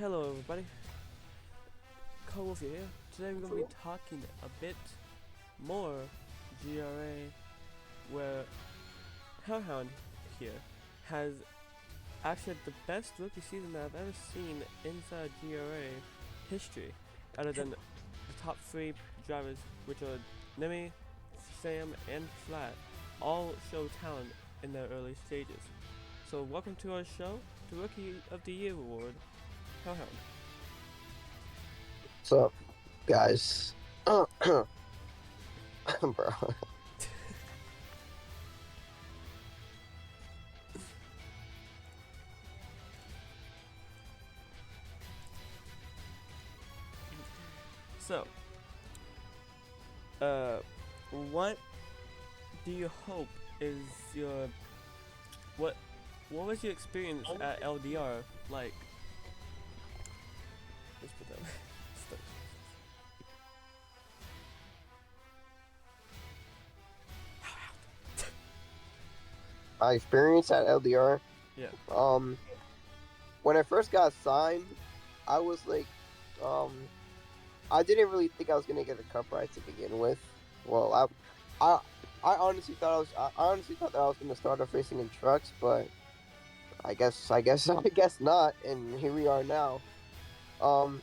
Hello everybody, Cole here. Today we're going to be talking a bit more GRA, where Hellhound here has actually the best rookie season that I've ever seen inside GRA history, other than the top three drivers, which are Nemi, Sam, and Flat, all show talent in their early stages. So welcome to our show, the Rookie of the Year award, Hellhound. What's up, guys? Bro, So, uh, what do you hope is your what what was your experience at LDR like? Let's put that. my experience at LDR. Yeah. Um, when I first got signed, I was like, um, I didn't really think I was gonna get a cup ride to begin with. Well, I, I honestly thought I honestly thought that I was gonna start off racing in trucks, but I guess not. And here we are now. Um,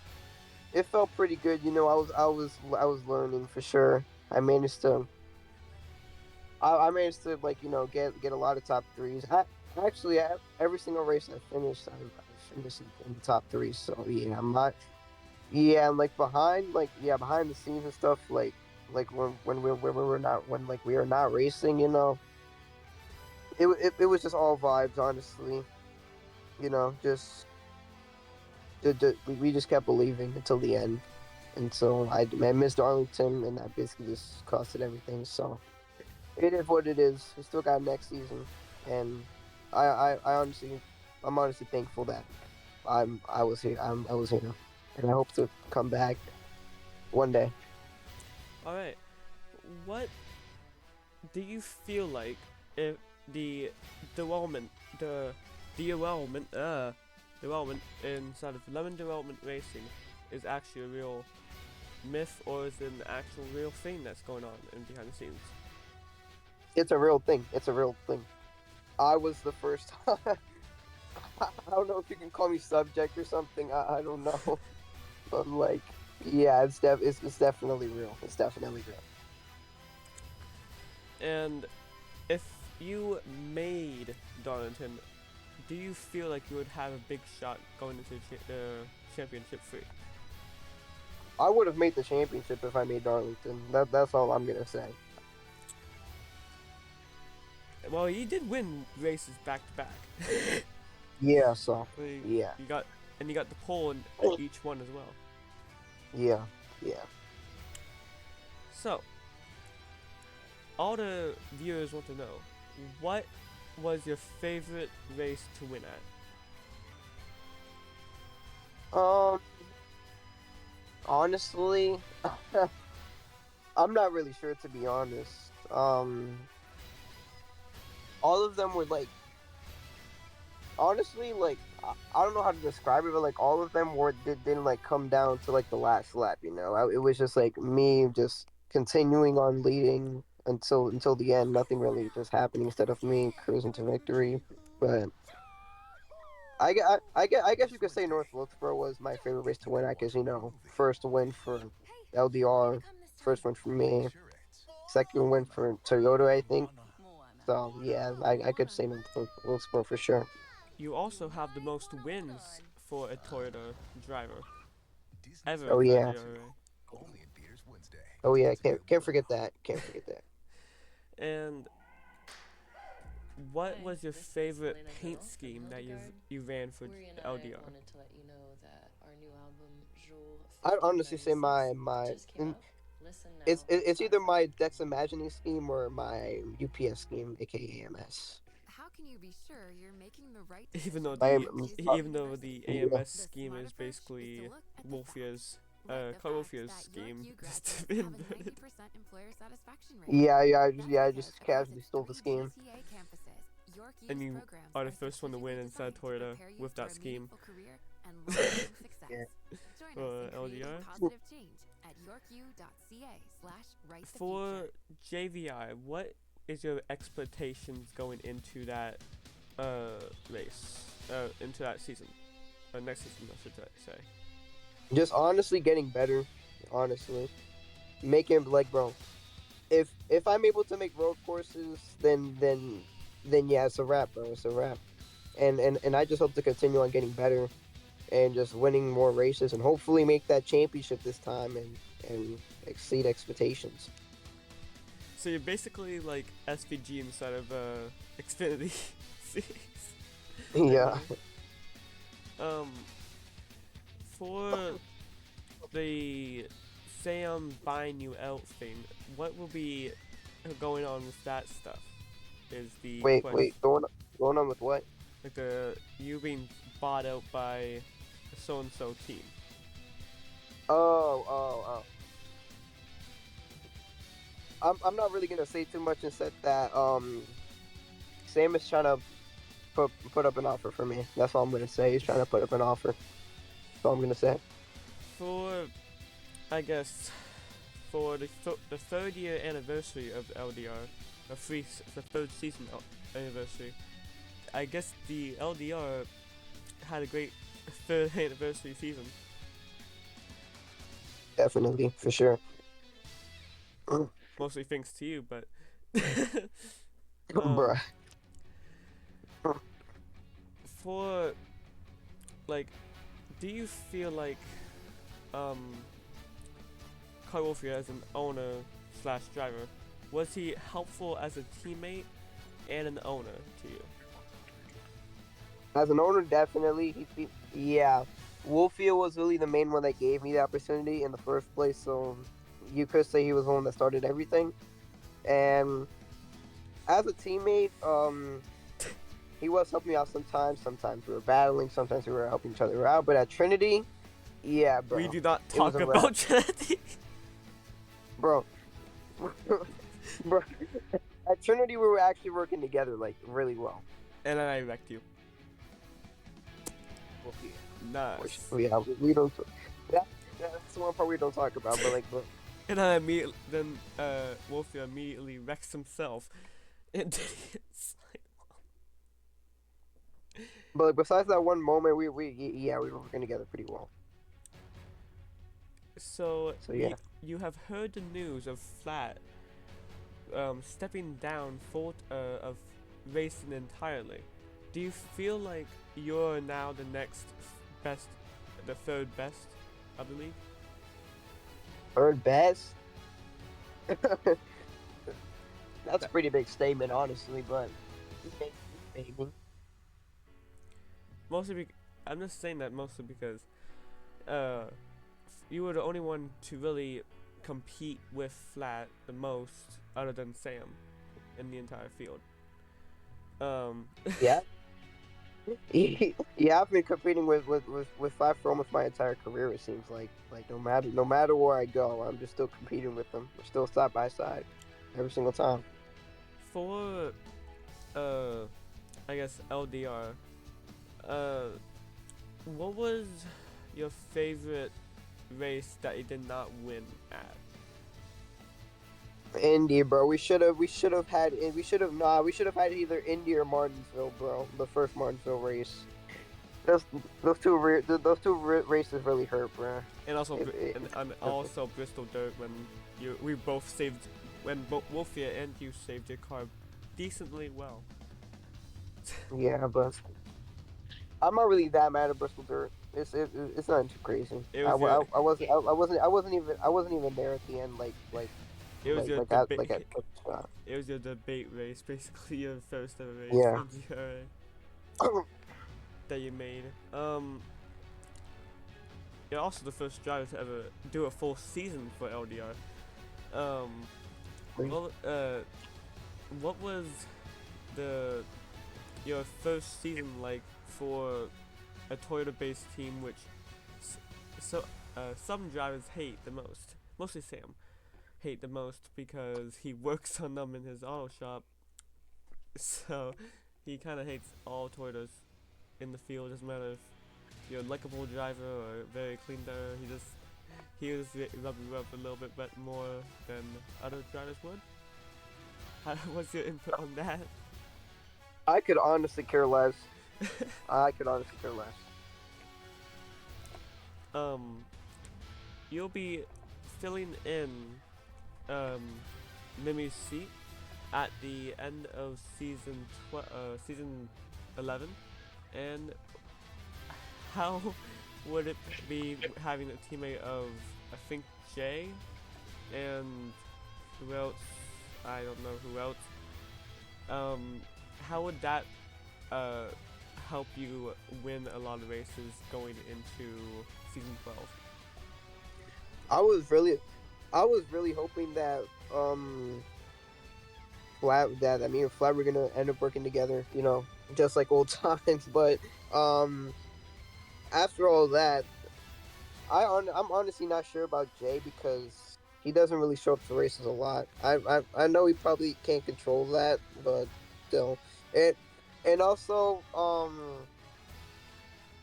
it felt pretty good. I was learning for sure. I managed to I managed to get a lot of top threes. Every single race I finished in the top three. So yeah, I'm not. Yeah, and behind the scenes and stuff like when we were not when like we are not racing. It was just all vibes, honestly. Just we just kept believing until the end. And so I missed Arlington, and that basically just costed everything. So it is what it is. We still got next season, and I honestly, I'm honestly thankful that I was here, and I hope to come back one day. All right. What do you feel like if the development the development development inside of lemon development racing is actually a real myth, or is it an actual real thing that's going on in behind the scenes? It's a real thing. It's a real thing. I was the first. I don't know if you can call me subject or something. I don't know, but yeah, it's definitely real. It's definitely real. And if you made Darlington, do you feel like you would have a big shot going into the championship free? I would have made the championship if I made Darlington. That's all I'm gonna say. Well, you did win races back to back. Yeah. So So yeah, you got you got the pole in each one as well. yeah, yeah. So all the viewers want to know, what was your favorite race to win at? Um, honestly, I'm not really sure to be honest. All of them were honestly I don't know how to describe it, but all of them didn't come down to the last lap. It was just me just continuing on leading until the end. Nothing really just happening instead of me cruising to victory. But I guess you could say North Wilkesboro was my favorite race to win at, because first win for LDR, first win for me, second win for Toyota, I think. So yeah, I could say North Wilkesboro for sure. You also have the most wins for a Toyota driver ever Oh for yeah, GRA. oh yeah, can't forget that. Can't forget that. And what was your favorite paint scheme that you ran for LDR? I'd honestly say it's either my Dex Imagining scheme or my UPS scheme, aka AMS. My Even though the yeah, AMS scheme is basically Wolfia's Wolfia's scheme just inverted. I just casually stole the scheme. and you are the first one to win inside Toyota with that scheme Yeah. for LDR. For JVI, what is your expectations going into that race, into that season, or next season, I should say? Just honestly getting better. Honestly, making like, bro. If I'm able to make road courses, then yeah, it's a wrap, bro. It's a wrap. And I just hope to continue on getting better and just winning more races and hopefully make that championship this time and exceed expectations. So you're basically like SVG inside of Xfinity series. Yeah. Um, for the Sam buying you out thing, what will be going on with that stuff? Is the Wait, question. wait, going on with what? Like you being bought out by a so and so team. Oh. I'm not really gonna say too much and said that Sam is trying to put up an offer for me. That's all I'm gonna say. He's trying to put up an offer. That's all I'm gonna say. For, I guess, for the third year anniversary of LDR, the third season anniversary, I guess the LDR had a great third anniversary season. Definitely, for sure. Mostly thanks to you, but Bruh. for like, do you feel like Kyle Wolfie as an owner slash driver, was he helpful as a teammate and an owner to you? As an owner, definitely. Yeah. Wolfie was really the main one that gave me the opportunity in the first place, so you could say he was the one that started everything. And as a teammate, he was helping me out sometimes. Sometimes we were battling, sometimes we were helping each other out. But at Trinity, yeah, bro. We do not it was talk a about wrap. Trinity. Bro. Bro. At Trinity, we were actually working together, like, really well. And then I wrecked you. Well, yeah. Nice. Yeah, we don't. That's the one part we don't talk about. But like, And then Wolfie immediately wrecks himself. And it's like, but like, besides that one moment, we were working together pretty well. so Yeah. you have heard the news of Flat stepping down of racing entirely. Do you feel like you're now the next best, the third best of the league? Third best. That's a pretty big statement, honestly. But maybe. I'm just saying that mostly because you were the only one to really compete with Flat the most, other than Sam, in the entire field. Yeah. Yeah, I've been competing with Five for almost my entire career. It seems like no matter where I go, I'm just still competing with them. We're still side by side, every single time. For I guess LDR, what was your favorite race that you did not win at? Indy, bro. We should have had had either Indy or Martinsville, bro. The first Martinsville race. Those two races really hurt, bro. And also and also Bristol Dirt when Wolfie and you saved your car decently well. Yeah, but I'm not really that mad at Bristol Dirt. It's not too crazy. I wasn't even there at the end. It was your At debate. It was your debate race, basically your first ever race Yeah. in GRA that you made. You're also the first driver to ever do a full season for LDR. Well, what was your first season like for a Toyota-based team, which some drivers hate the most, mostly Sam, hate the most because he works on them in his auto shop. So he kind of hates all Toyotas in the field. Doesn't matter if you're a likable driver or very clean driver. He just rub you up a little bit more than other drivers would. What's your input on that? I could honestly care less. I could honestly care less. um, you'll be filling in um, Mimi's seat at the end of season 11, and how would it be having a teammate of, I think, Jay and who else? I don't know who else. How would that uh, help you win a lot of races going into season 12? I was really, I was really hoping that me and Flat were gonna end up working together. You know, just like old times. But um, after all that, I'm honestly not sure about Jay because he doesn't really show up to races a lot. I know he probably can't control that, but still, it and also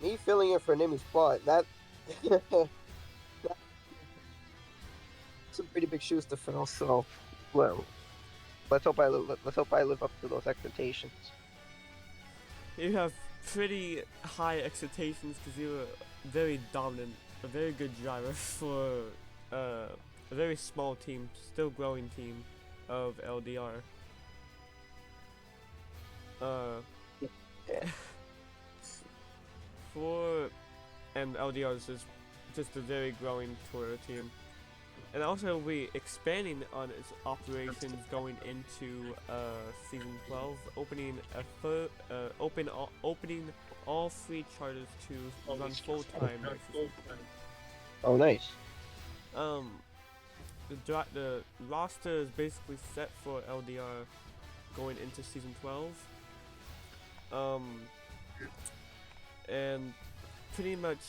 me filling in for Nimi's spot that's some pretty big shoes to fill. So, well, let's hope I live up to those expectations. You have pretty high expectations because you're very dominant, a very good driver for a very small team, still growing team of LDR. Uh, Yeah. for and LDR is just a very growing Toyota team. And also we expanding on its operations going into season 12, opening all free charters to run full-time races. Oh, nice. Um, the roster is basically set for LDR going into season 12. And pretty much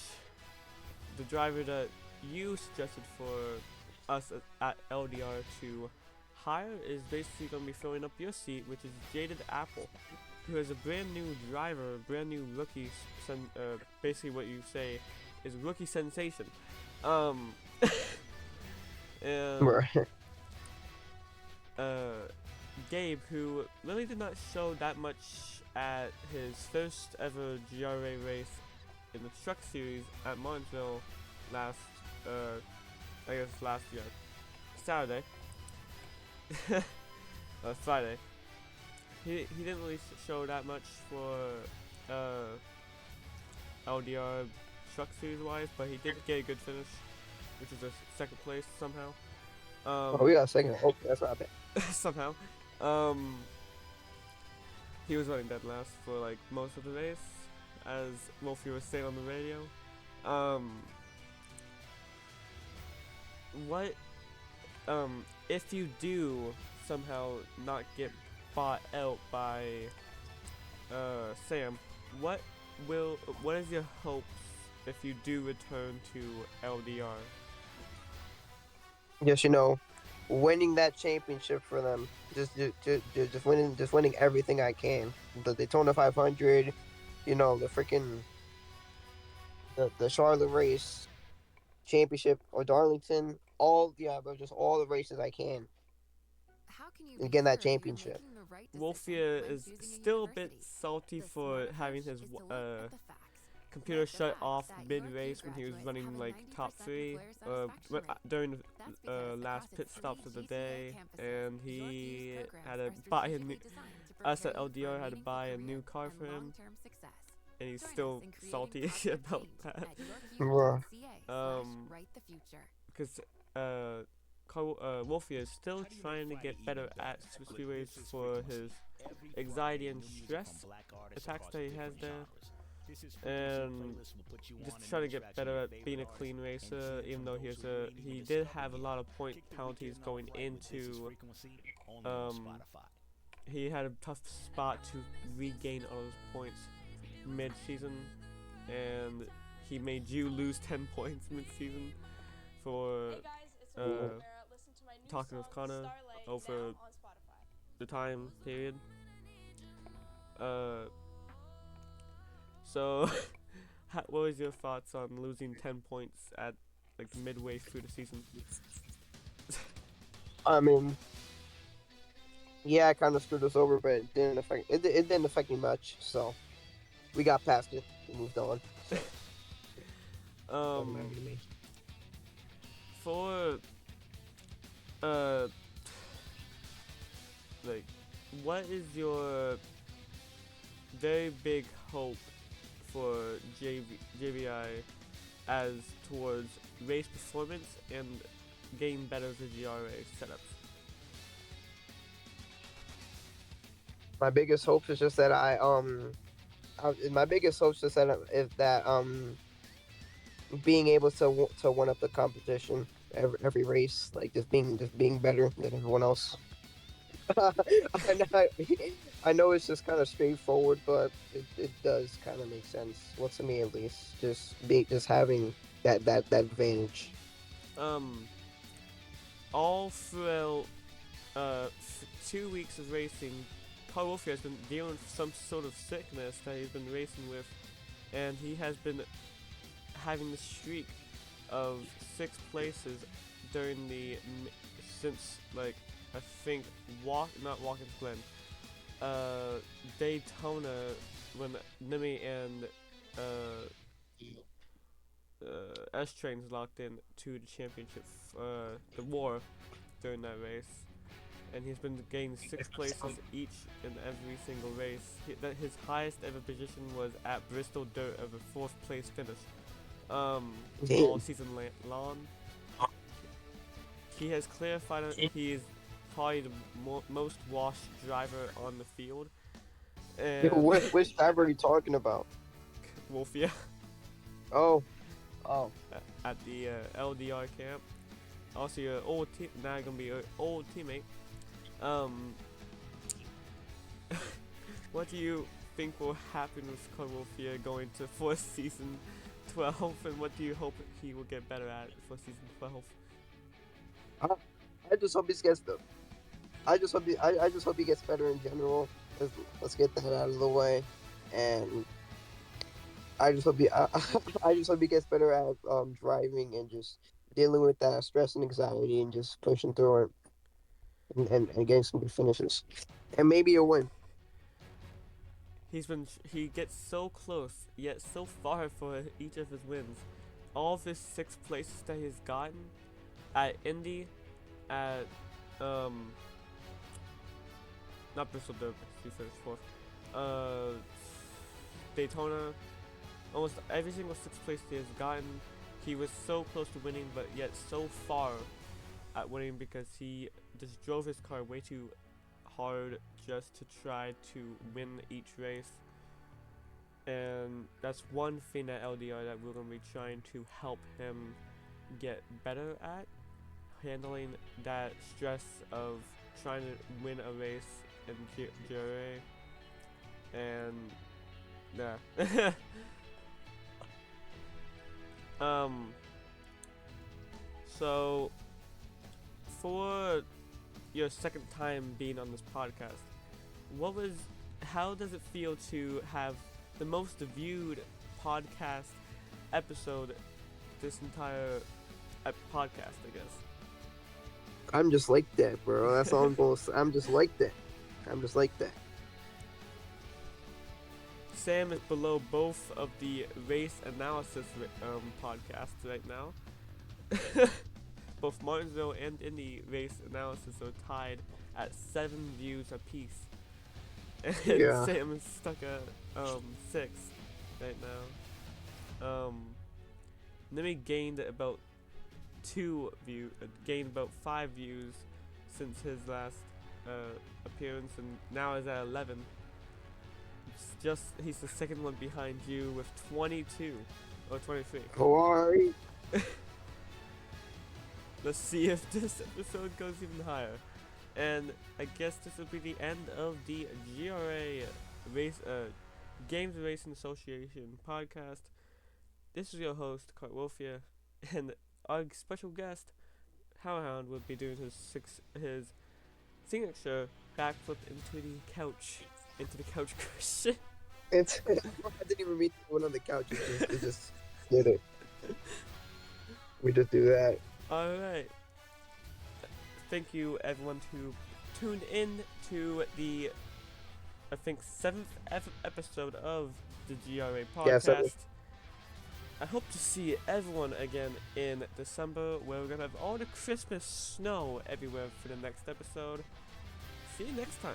the driver that you suggested for us at LDR to hire is basically going to be filling up your seat, which is Jaded Apple, who is a brand new driver, brand new rookie, basically what you say is rookie sensation. And Right. Gabe, who really did not show that much at his first ever GRA race in the truck series at Martinsville last, I guess last year, Saturday, Friday. He didn't really show that much for LDR truck series wise, but he did get a good finish, which is a second place somehow. Oh, we got a second. Okay, that's not bad. Somehow. He was running dead last for like most of the race, as Wolfie was saying on the radio. What if you do somehow not get bought out by Sam, what is your hopes if you do return to LDR? Just winning that championship for them. Just winning everything I can. The Daytona 500, the freaking the Charlotte race championship or Darlington. Bro, just all the races I can. And getting that championship. Wolfia is still a bit salty for having his computer shut off mid-race when he was running like top 3 during the last pit stops of the day, and he had to buy us at LDR had to buy a new car for him, and he's still salty about that. Because Wolfie is still trying to get better at super speedways for his anxiety and stress attacks that he has there, and just trying to get better at being a clean racer, even though he did have a lot of point penalties going into he had a tough spot to regain all those points mid-season, and he made you lose 10 points mid-season for talking with Connor over the time period. Uh, so, what was your thoughts on losing 10 points at like midway through the season? I mean, yeah, it kind of screwed us over, but it didn't affect me much. So we got past it. We moved on. So doesn't matter um, to me. for uh, like, what is your very big hope for JVI as towards race performance and getting better at the GRA setups? My biggest hope is just that my biggest hope is just that is that being able to one up the competition every race, like just being better than everyone else. I know, I know it's just kind of straightforward, but it does kind of make sense. Well, to me at least, just having that advantage. Um, all throughout 2 weeks of racing, Paul Wolfie has been dealing with some sort of sickness that he's been racing with, and he has been having the streak of 6 places during the since like I think not Watkins Glen, Daytona when Nimi and uh, S Trains locked in to the championship, the war during that race, and he's been gaining 6 places each in every single race. His highest ever position was at Bristol Dirt of a 4th place finish. All Damn. season long. He has clarified that he is probably the most washed driver on the field. And Which driver are you talking about? Wolfia Oh, oh, at the LDR camp. Also your now gonna be your old teammate. Um, what do you think will happen with Wolfia going to for season 12, and what do you hope he will get better at for season 12? I, I just hope he gets the. I just hope he gets better in general. Let's get that out of the way, and I just hope he I just hope he gets better at driving and just dealing with that stress and anxiety and just pushing through it and getting some good finishes and maybe a win. He gets so close, yet so far for each of his wins. All of his 6 places that he's gotten at Indy, at um not Bristol Dirt, he finished 4th. Daytona, almost every single 6th place he has gotten, he was so close to winning, but yet so far at winning because he just drove his car way too hard just to try to win each race. And that's one thing at LDR that we're going to be trying to help him get better at, handling that stress of trying to win a race in GRA. And yeah. So for your second time being on this podcast, how does it feel to have the most viewed podcast episode this entire podcast, I guess? I'm just like that, bro. That's all I'm going to say. I'm just like that. I'm just like that. Sam is below both of the race analysis podcasts right now. Both Martinsville and Indy race analysis are tied at 7 views apiece. And Yeah. Sam is stuck at 6 right now. Nimi gained about 5 views since his last appearance, and now is at 11. He's the second one behind you with 22 or 23. Hawaii. Let's see if this episode goes even higher. And I guess this will be the end of the GRA Games Racing Association podcast. This is your host, Kurt Wolfia, and our special guest, Hellhound, will be doing his signature backflip into the couch. into the couch Christian. It's I didn't even mean to put on the couch. It just did it. We just do that. Alright. Thank you everyone who tuned in to the, I think, 7th episode of the GRA Podcast. Yeah, I hope to see everyone again in December, where we're gonna have all the Christmas snow everywhere for the next episode. See you next time.